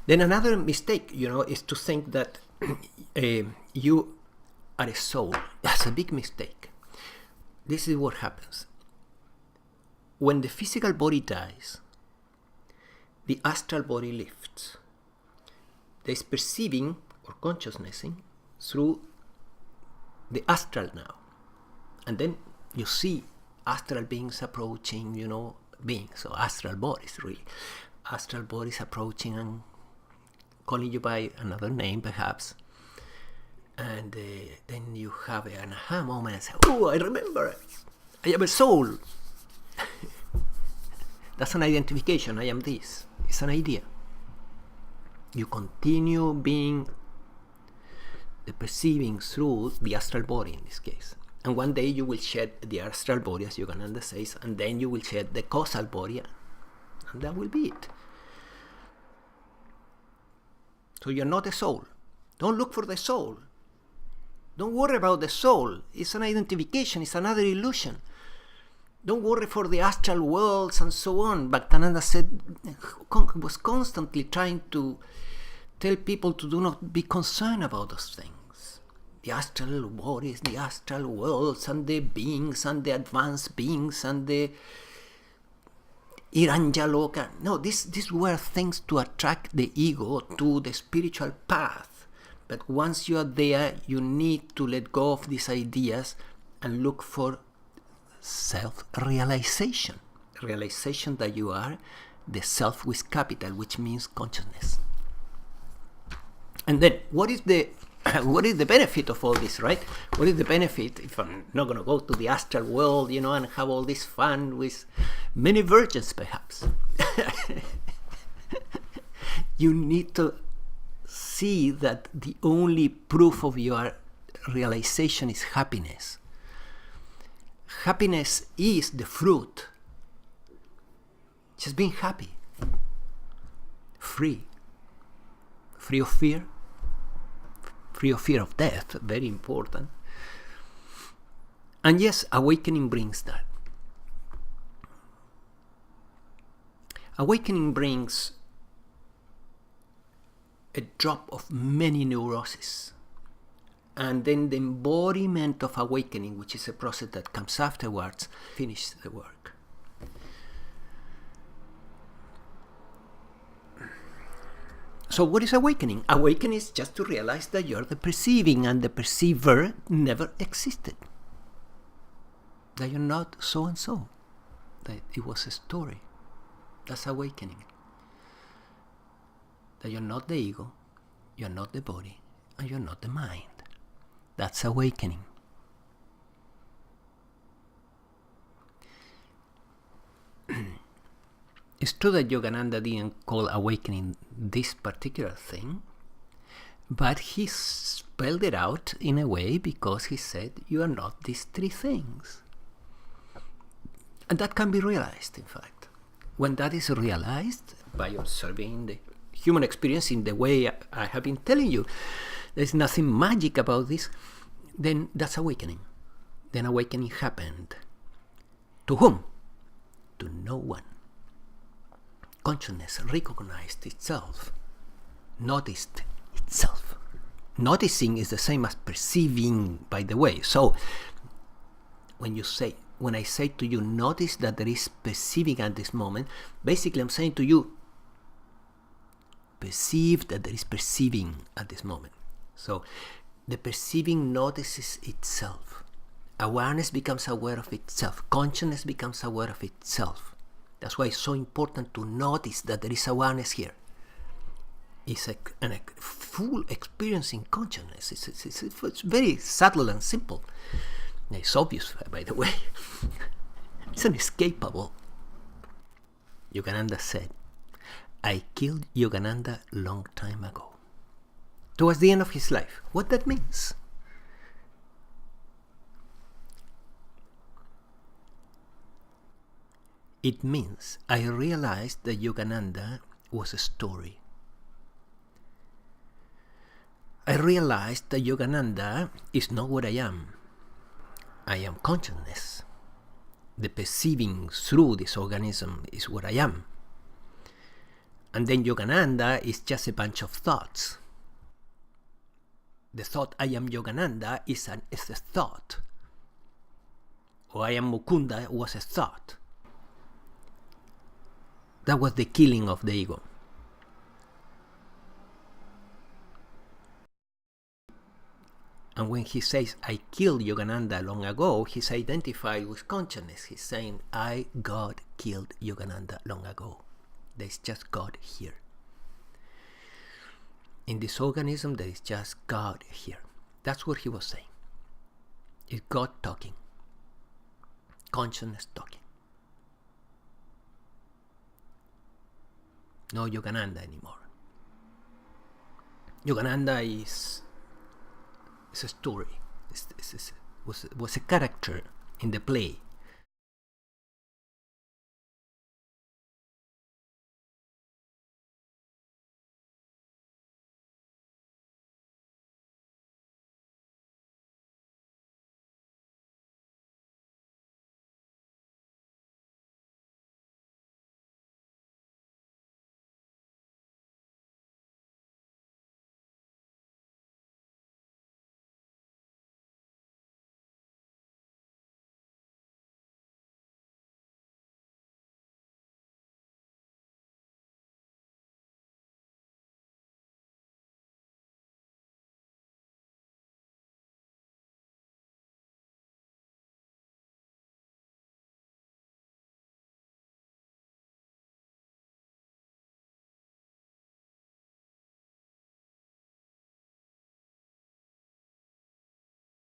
Then another mistake, is to think that you are a soul. That's a big mistake. This is what happens. When the physical body dies, the astral body lifts. There's perceiving or consciousnessing through the astral now. And then you see astral beings approaching, beings, so astral bodies really. Astral bodies approaching and calling you by another name perhaps. And then you have an aha moment and say, oh, I remember, I am a soul. That's an identification, I am this. It's an idea. You continue being the perceiving through the astral body in this case. And one day you will shed the astral body, as Yogananda says, and then you will shed the causal body, and that will be it. So you're not a soul. Don't look for the soul. Don't worry about the soul. It's an identification, it's another illusion. Don't worry for the astral worlds and so on. Bhaktananda was constantly trying to tell people to do not be concerned about those things. The astral bodies, the astral worlds, and the beings, and the advanced beings, and the Iranjaloka. No, these were things to attract the ego to the spiritual path. But once you are there, you need to let go of these ideas and look for self-realization. Realization that you are the self with capital, which means consciousness. And then, what is the benefit of all this, right? What is the benefit if I'm not going to go to the astral world, and have all this fun with many virgins, perhaps? You need to see that the only proof of your realization is happiness. Happiness is the fruit. Just being happy. Free. Free of fear. Free of fear of death, very important. And yes, awakening brings that. Awakening brings a drop of many neuroses. And then the embodiment of awakening, which is a process that comes afterwards, finishes the work. So what is awakening? Awakening is just to realize that you're the perceiving and the perceiver never existed. That you're not so and so. That it was a story. That's awakening. That you're not the ego, you're not the body, and you're not the mind. That's awakening. It's true that Yogananda didn't call awakening this particular thing, but he spelled it out in a way because he said you are not these three things. And that can be realized, in fact. When that is realized by observing the human experience in the way I have been telling you, there's nothing magic about this, then that's awakening. Then awakening happened. To whom? To no one. Consciousness recognized itself, noticed itself. Noticing is the same as perceiving, by the way. So, when I say to you, notice that there is perceiving at this moment, basically I'm saying to you, perceive that there is perceiving at this moment. So, the perceiving notices itself. Awareness becomes aware of itself. Consciousness becomes aware of itself. That's why it's so important to notice that there is awareness here. It's a full experiencing consciousness. It's very subtle and simple. It's obvious, by the way. It's unescapable. Yogananda said, I killed Yogananda long time ago. Towards the end of his life. What that means? It means I realized that Yogananda was a story. I realized that Yogananda is not what I am. I am consciousness. The perceiving through this organism is what I am. And then Yogananda is just a bunch of thoughts. The thought I am Yogananda is a thought. Or I am Mukunda was a thought. That was the killing of the ego. And when he says, I killed Yogananda long ago, he's identified with consciousness. He's saying, I, God, killed Yogananda long ago. There's just God here. In this organism, there is just God here. That's what he was saying. It's God talking. Consciousness talking. No Yogananda anymore. Yogananda is a story. Was a character in the play.